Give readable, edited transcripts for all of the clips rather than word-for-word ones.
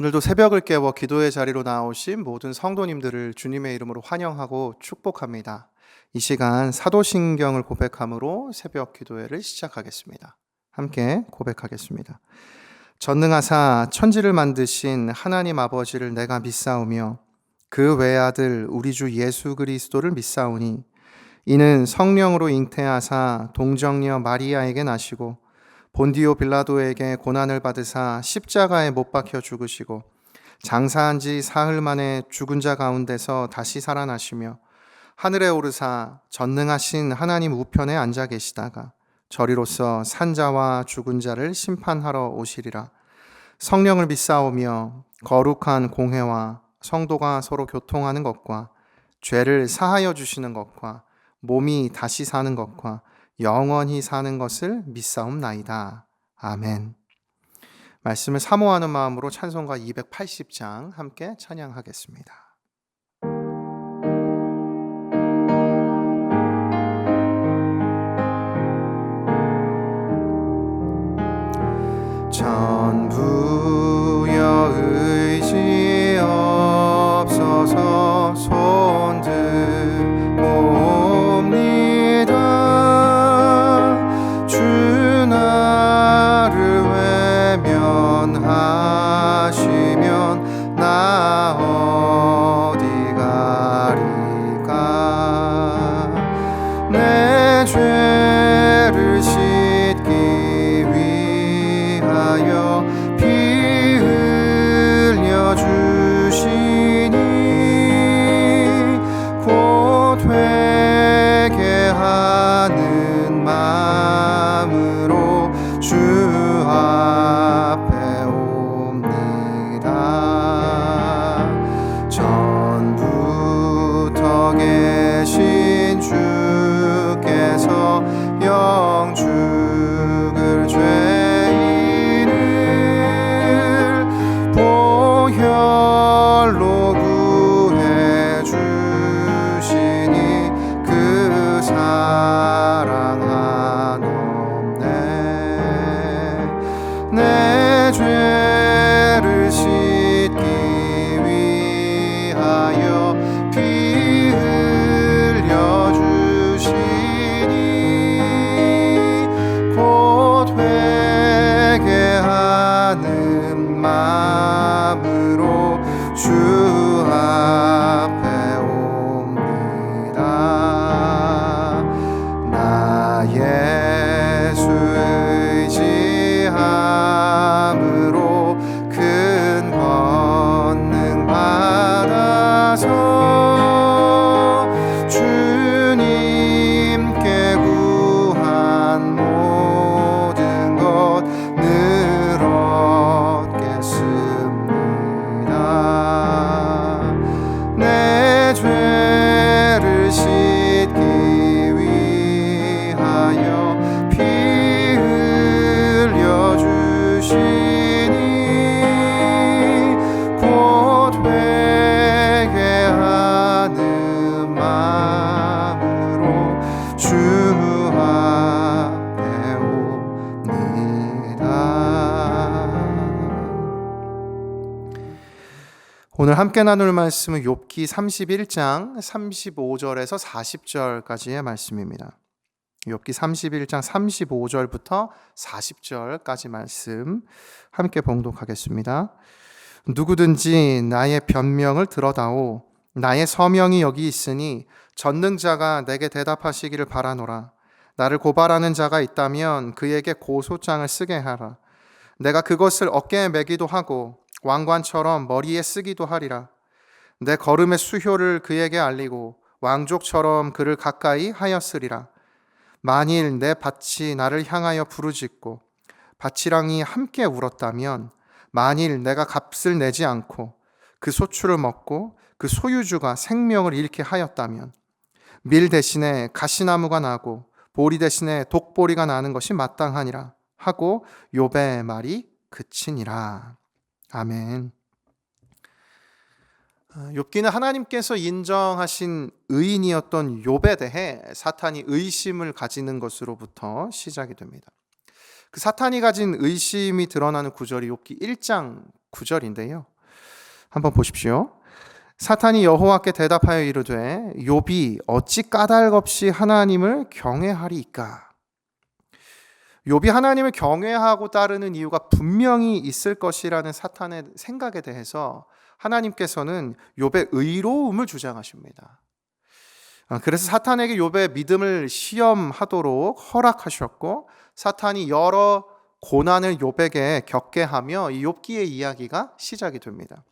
오늘도 새벽을 깨워 기도의 자리로 나오신 모든 성도님들을 주님의 이름으로 환영하고 축복합니다. 이 시간 사도신경을 고백함으로 새벽 기도회를 시작하겠습니다. 함께 고백하겠습니다. 전능하사 천지를 만드신 하나님 아버지를 내가 믿사오며 그 외아들 우리 주 예수 그리스도를 믿사오니 이는 성령으로 잉태하사 동정녀 마리아에게 나시고 본디오 빌라도에게 고난을 받으사 십자가에 못 박혀 죽으시고 장사한 지 사흘 만에 죽은 자 가운데서 다시 살아나시며 하늘에 오르사 전능하신 하나님 우편에 앉아 계시다가 저리로서 산자와 죽은 자를 심판하러 오시리라. 성령을 믿사오며 거룩한 공회와 성도가 서로 교통하는 것과 죄를 사하여 주시는 것과 몸이 다시 사는 것과 영원히 사는 것을 믿사옵나이다. 아멘. 말씀을 사모하는 마음으로 찬송가 280장 함께 찬양하겠습니다. 전부여 의지 없어서 손들옵니다. 주 나를 외면하시면 나 어디 가리까. 내 죄를 씻기 위하여 피 흘려 주시니 곧 회개하는 마음으로 주 앞에 옵니다. 전부터 계신 주께서 영죽을 죄인을 보혈로 구해 주시니 그 사랑 한없네. 내 죄를 씻기 위하여 피 흘려 주시니 곧 회개하는 마음으로 주 앞에 옵니다. 나 예수 의지함으로 큰 권능 받아서 주님께 구한 모든 것 늘 얻겠습니다. 내 죄를 씻기 위하여 피 흘려 주시니 곧 회개하는 마음으로 주 앞에 옵니다. 오늘 함께 나눌 말씀은 욥기 31장 35절에서 40절까지의 말씀입니다. 욥기 31장 35절부터 40절까지 말씀 함께 봉독하겠습니다. 누구든지 나의 변명을 들어다오. 나의 서명이 여기 있으니 전능자가 내게 대답하시기를 바라노라. 나를 고발하는 자가 있다면 그에게 고소장을 쓰게 하라. 내가 그것을 어깨에 매기도 하고 왕관처럼 머리에 쓰기도 하리라. 내 걸음의 수효를 그에게 알리고 왕족처럼 그를 가까이 하였으리라. 만일 내 밭이 나를 향하여 부르짖고 밭이랑이 함께 울었다면, 만일 내가 값을 내지 않고 그 소출을 먹고 그 소유주가 생명을 잃게 하였다면, 밀 대신에 가시나무가 나고 보리 대신에 독보리가 나는 것이 마땅하니라 하고 욥의 말이 그치니라. 아멘. 욥기는 하나님께서 인정하신 의인이었던 욥에 대해 사탄이 의심을 가지는 것으로부터 시작이 됩니다. 그 사탄이 가진 의심이 드러나는 구절이 욥기 1장 9절인데요. 한번 보십시오. 사탄이 여호와께 대답하여 이르되 욥이 어찌 까닭없이 하나님을 경외하리이까. 욥이 하나님을 경외하고 따르는 이유가 분명히 있을 것이라는 사탄의 생각에 대해서 하나님께서는 욥의 의로움을 주장하십니다. 그래서 사탄에게 욥의 믿음을 시험하도록 허락하셨고, 사탄이 여러 고난을 욥에게 겪게 하며 이 욥기의 이야기가 시작이 됩니다.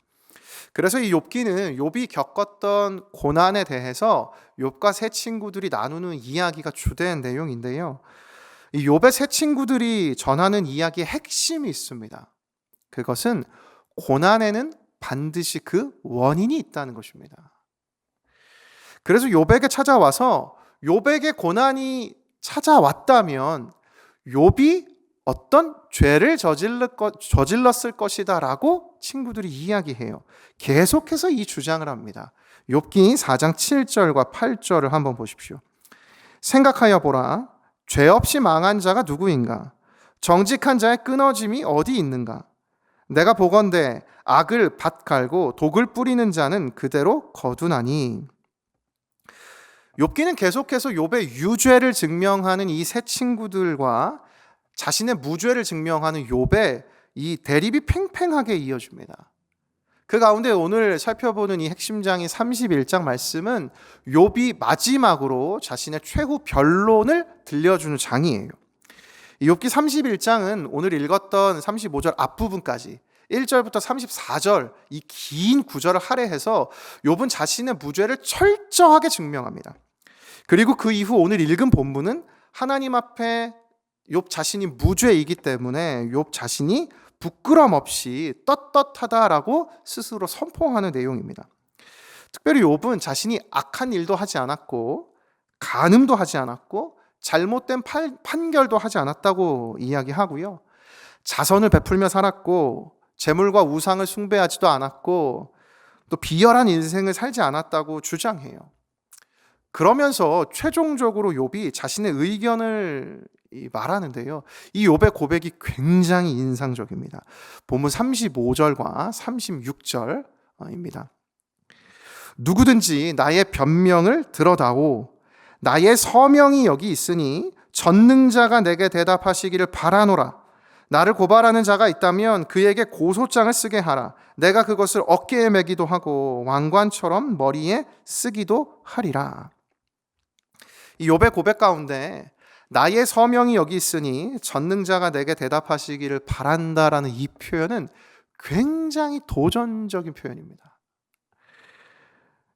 그래서 이 욥기는 욥이 겪었던 고난에 대해서 욥과 세 친구들이 나누는 이야기가 주된 내용인데요. 이 욥의 세 친구들이 전하는 이야기의 핵심이 있습니다. 그것은 고난에는 반드시 그 원인이 있다는 것입니다. 그래서 욥에게 찾아와서 욥에게 고난이 찾아왔다면 욥이 어떤 죄를 저질렀을 것이다 라고 친구들이 이야기해요. 계속해서 이 주장을 합니다. 욥기 4장 7절과 8절을 한번 보십시오. 생각하여 보라. 죄 없이 망한 자가 누구인가? 정직한 자의 끊어짐이 어디 있는가? 내가 보건대 악을 밭 갈고 독을 뿌리는 자는 그대로 거두나니. 욥기는 계속해서 욥의 유죄를 증명하는 이 세 친구들과 자신의 무죄를 증명하는 욥의 이 대립이 팽팽하게 이어집니다. 그 가운데 오늘 살펴보는 이 핵심장인 31장 말씀은 욥이 마지막으로 자신의 최후 변론을 들려주는 장이에요. 이 욥기 31장은 오늘 읽었던 35절 앞부분까지 1절부터 34절 이 긴 구절을 할애해서 욥은 자신의 무죄를 철저하게 증명합니다. 그리고 그 이후 오늘 읽은 본문은 하나님 앞에 욥 자신이 무죄이기 때문에 욥 자신이 부끄럼 없이 떳떳하다라고 스스로 선포하는 내용입니다. 특별히 욥은 자신이 악한 일도 하지 않았고 간음도 하지 않았고 잘못된 판결도 하지 않았다고 이야기하고요. 자선을 베풀며 살았고 재물과 우상을 숭배하지도 않았고 또 비열한 인생을 살지 않았다고 주장해요. 그러면서 최종적으로 욥이 자신의 의견을 말하는데요. 이 욥의 고백이 굉장히 인상적입니다. 본문 35절과 36절입니다. 누구든지 나의 변명을 들어다오. 나의 서명이 여기 있으니 전능자가 내게 대답하시기를 바라노라. 나를 고발하는 자가 있다면 그에게 고소장을 쓰게 하라. 내가 그것을 어깨에 매기도 하고 왕관처럼 머리에 쓰기도 하리라. 이 욥의 고백 가운데 나의 서명이 여기 있으니 전능자가 내게 대답하시기를 바란다라는 이 표현은 굉장히 도전적인 표현입니다.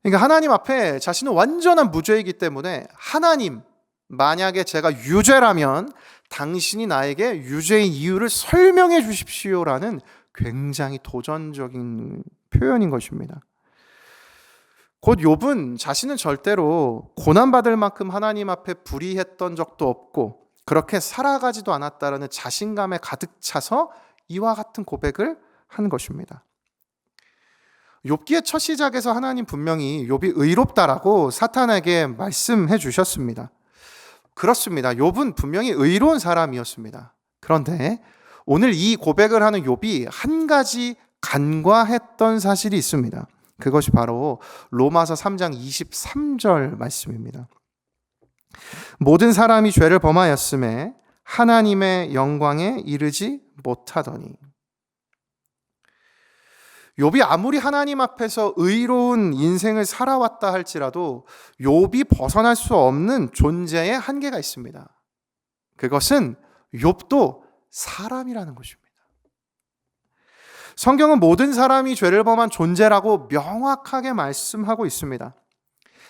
그러니까 하나님 앞에 자신은 완전한 무죄이기 때문에 하나님, 만약에 제가 유죄라면 당신이 나에게 유죄인 이유를 설명해 주십시오라는 굉장히 도전적인 표현인 것입니다. 곧 욥은 자신은 절대로 고난받을 만큼 하나님 앞에 불의했던 적도 없고 그렇게 살아가지도 않았다라는 자신감에 가득 차서 이와 같은 고백을 한 것입니다. 욥기의 첫 시작에서 하나님 분명히 욥이 의롭다라고 사탄에게 말씀해 주셨습니다. 그렇습니다. 욥은 분명히 의로운 사람이었습니다. 그런데 오늘 이 고백을 하는 욥이 한 가지 간과했던 사실이 있습니다. 그것이 바로 로마서 3장 23절 말씀입니다. 모든 사람이 죄를 범하였음에 하나님의 영광에 이르지 못하더니. 욥이 아무리 하나님 앞에서 의로운 인생을 살아왔다 할지라도 욥이 벗어날 수 없는 존재의 한계가 있습니다. 그것은 욥도 사람이라는 것입니다. 성경은 모든 사람이 죄를 범한 존재라고 명확하게 말씀하고 있습니다.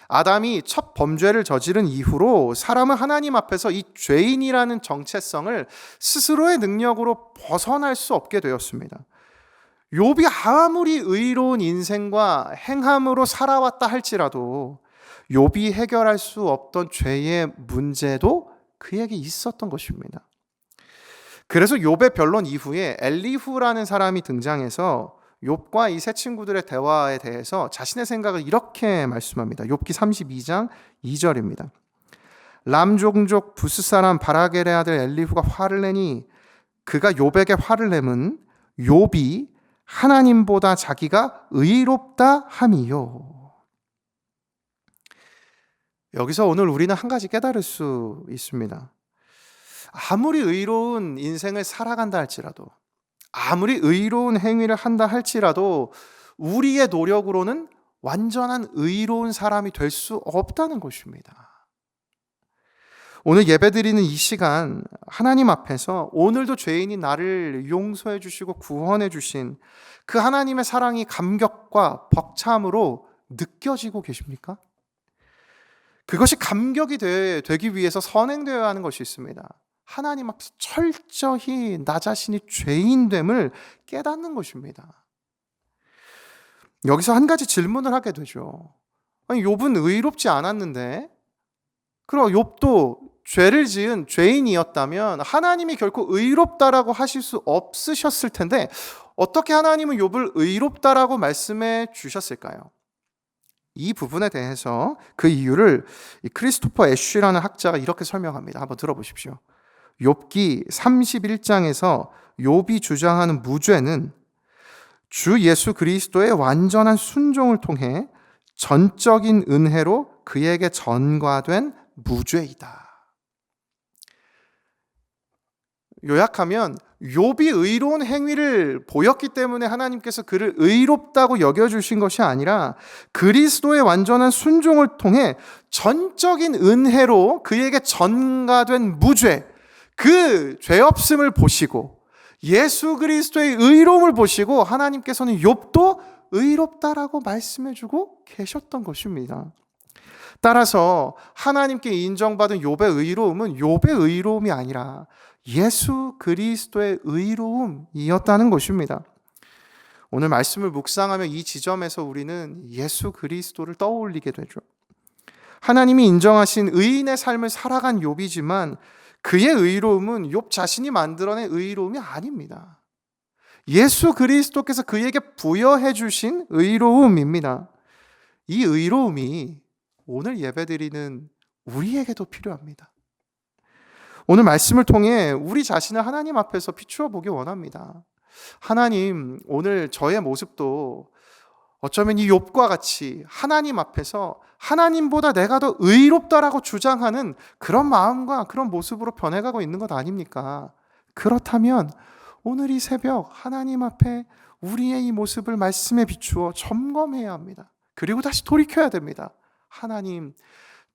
아담이 첫 범죄를 저지른 이후로 사람은 하나님 앞에서 이 죄인이라는 정체성을 스스로의 능력으로 벗어날 수 없게 되었습니다. 욥이 아무리 의로운 인생과 행함으로 살아왔다 할지라도 욥이 해결할 수 없던 죄의 문제도 그에게 있었던 것입니다. 그래서 욥의 변론 이후에 엘리후라는 사람이 등장해서 욥과 이 세 친구들의 대화에 대해서 자신의 생각을 이렇게 말씀합니다. 욥기 32장 2절입니다. 람 종족 부스 사람 바라겔의 아들 엘리후가 화를 내니 그가 욥에게 화를 내면 욥이 하나님보다 자기가 의롭다 함이요. 여기서 오늘 우리는 한 가지 깨달을 수 있습니다. 아무리 의로운 인생을 살아간다 할지라도, 아무리 의로운 행위를 한다 할지라도 우리의 노력으로는 완전한 의로운 사람이 될 수 없다는 것입니다. 오늘 예배드리는 이 시간 하나님 앞에서 오늘도 죄인인 나를 용서해 주시고 구원해 주신 그 하나님의 사랑이 감격과 벅참으로 느껴지고 계십니까? 그것이 감격이 되기 위해서 선행되어야 하는 것이 있습니다. 하나님 앞에서 철저히 나 자신이 죄인됨을 깨닫는 것입니다. 여기서 한 가지 질문을 하게 되죠. 아니, 욥은 의롭지 않았는데, 그럼 욥도 죄를 지은 죄인이었다면 하나님이 결코 의롭다라고 하실 수 없으셨을 텐데 어떻게 하나님은 욥을 의롭다라고 말씀해 주셨을까요? 이 부분에 대해서 그 이유를 크리스토퍼 애쉬라는 학자가 이렇게 설명합니다. 한번 들어보십시오. 욥기 31장에서 욥이 주장하는 무죄는 주 예수 그리스도의 완전한 순종을 통해 전적인 은혜로 그에게 전가된 무죄이다. 요약하면 욥이 의로운 행위를 보였기 때문에 하나님께서 그를 의롭다고 여겨주신 것이 아니라 그리스도의 완전한 순종을 통해 전적인 은혜로 그에게 전가된 무죄, 그 죄 없음을 보시고 예수 그리스도의 의로움을 보시고 하나님께서는 욥도 의롭다라고 말씀해주고 계셨던 것입니다. 따라서 하나님께 인정받은 욥의 의로움은 욥의 의로움이 아니라 예수 그리스도의 의로움이었다는 것입니다. 오늘 말씀을 묵상하며 이 지점에서 우리는 예수 그리스도를 떠올리게 되죠. 하나님이 인정하신 의인의 삶을 살아간 욥이지만 그의 의로움은 욥 자신이 만들어낸 의로움이 아닙니다. 예수 그리스도께서 그에게 부여해 주신 의로움입니다. 이 의로움이 오늘 예배드리는 우리에게도 필요합니다. 오늘 말씀을 통해 우리 자신을 하나님 앞에서 비추어 보기 원합니다. 하나님, 오늘 저의 모습도 어쩌면 이 욥과 같이 하나님 앞에서 하나님보다 내가 더 의롭다라고 주장하는 그런 마음과 그런 모습으로 변해가고 있는 것 아닙니까? 그렇다면 오늘 이 새벽 하나님 앞에 우리의 이 모습을 말씀에 비추어 점검해야 합니다. 그리고 다시 돌이켜야 됩니다. 하나님,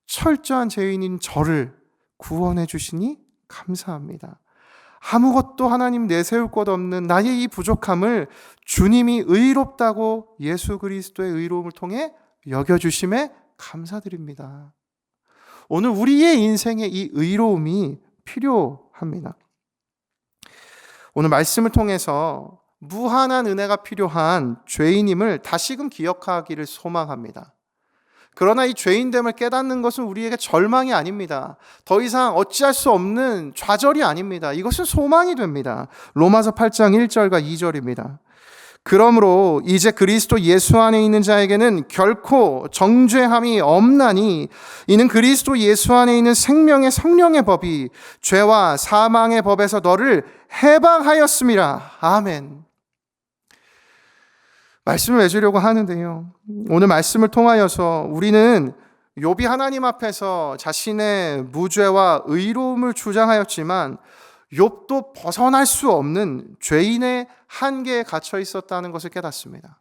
철저한 죄인인 저를 구원해 주시니 감사합니다. 아무것도 하나님 내세울 것 없는 나의 이 부족함을 주님이 의롭다고 예수 그리스도의 의로움을 통해 여겨주심에 감사드립니다. 오늘 우리의 인생에 이 의로움이 필요합니다. 오늘 말씀을 통해서 무한한 은혜가 필요한 죄인임을 다시금 기억하기를 소망합니다. 그러나 이 죄인됨을 깨닫는 것은 우리에게 절망이 아닙니다. 더 이상 어찌할 수 없는 좌절이 아닙니다. 이것은 소망이 됩니다. 로마서 8장 1절과 2절입니다. 그러므로 이제 그리스도 예수 안에 있는 자에게는 결코 정죄함이 없나니 이는 그리스도 예수 안에 있는 생명의 성령의 법이 죄와 사망의 법에서 너를 해방하였음이라. 아멘. 말씀을 맺으려고 하는데요. 오늘 말씀을 통하여서 우리는 욥이 하나님 앞에서 자신의 무죄와 의로움을 주장하였지만 욥도 벗어날 수 없는 죄인의 한계에 갇혀 있었다는 것을 깨닫습니다.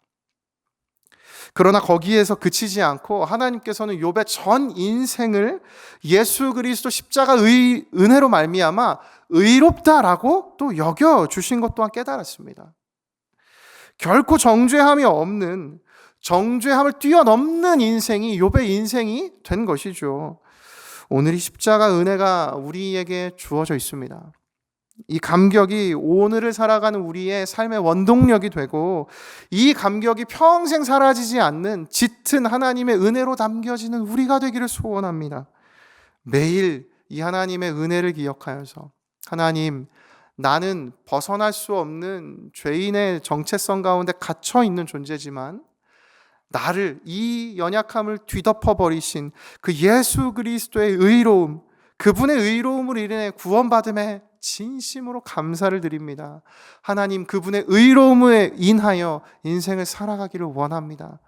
그러나 거기에서 그치지 않고 하나님께서는 욥의 전 인생을 예수 그리스도 십자가의 은혜로 말미암아 의롭다라고 또 여겨주신 것 또한 깨달았습니다. 결코 정죄함이 없는, 정죄함을 뛰어넘는 인생이 욥의 인생이 된 것이죠. 오늘 이 십자가 은혜가 우리에게 주어져 있습니다. 이 감격이 오늘을 살아가는 우리의 삶의 원동력이 되고 이 감격이 평생 사라지지 않는 짙은 하나님의 은혜로 담겨지는 우리가 되기를 소원합니다. 매일 이 하나님의 은혜를 기억하여서 하나님, 나는 벗어날 수 없는 죄인의 정체성 가운데 갇혀 있는 존재지만 나를 이 연약함을 뒤덮어 버리신 그 예수 그리스도의 의로움, 그분의 의로움을 인해 구원받음에 진심으로 감사를 드립니다. 하나님, 그분의 의로움에 인하여 인생을 살아가기를 원합니다.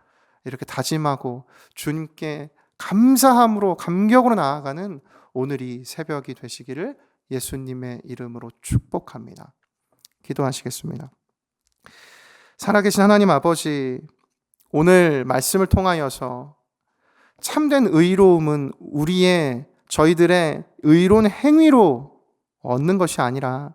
이렇게 다짐하고 주님께 감사함으로 감격으로 나아가는 오늘이 새벽이 되시기를 예수님의 이름으로 축복합니다. 기도하시겠습니다. 살아계신 하나님 아버지, 오늘 말씀을 통하여서 참된 의로움은 저희들의 의로운 행위로 얻는 것이 아니라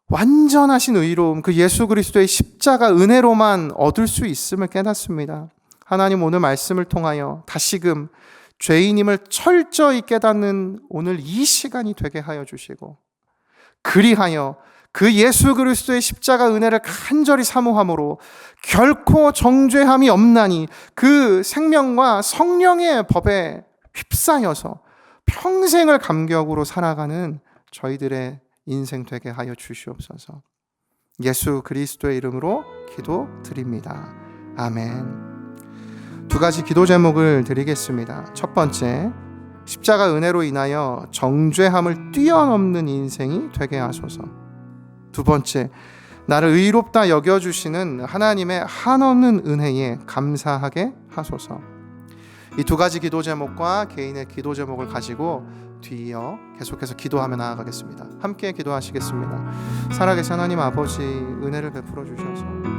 완전하신 의로움, 그 예수 그리스도의 십자가 은혜로만 얻을 수 있음을 깨닫습니다. 하나님, 오늘 말씀을 통하여 다시금 죄인임을 철저히 깨닫는 오늘 이 시간이 되게 하여 주시고, 그리하여 그 예수 그리스도의 십자가 은혜를 간절히 사모함으로 결코 정죄함이 없나니 그 생명과 성령의 법에 휩싸여서 평생을 감격으로 살아가는 저희들의 인생 되게 하여 주시옵소서. 예수 그리스도의 이름으로 기도드립니다. 아멘. 두 가지 기도 제목을 드리겠습니다. 첫 번째, 십자가 은혜로 인하여 정죄함을 뛰어넘는 인생이 되게 하소서. 두 번째, 나를 의롭다 여겨주시는 하나님의 한없는 은혜에 감사하게 하소서. 이 두 가지 기도 제목과 개인의 기도 제목을 가지고 뒤이어 계속해서 기도하며 나아가겠습니다. 함께 기도하시겠습니다. 살아계신 하나님 아버지, 은혜를 베풀어 주셔서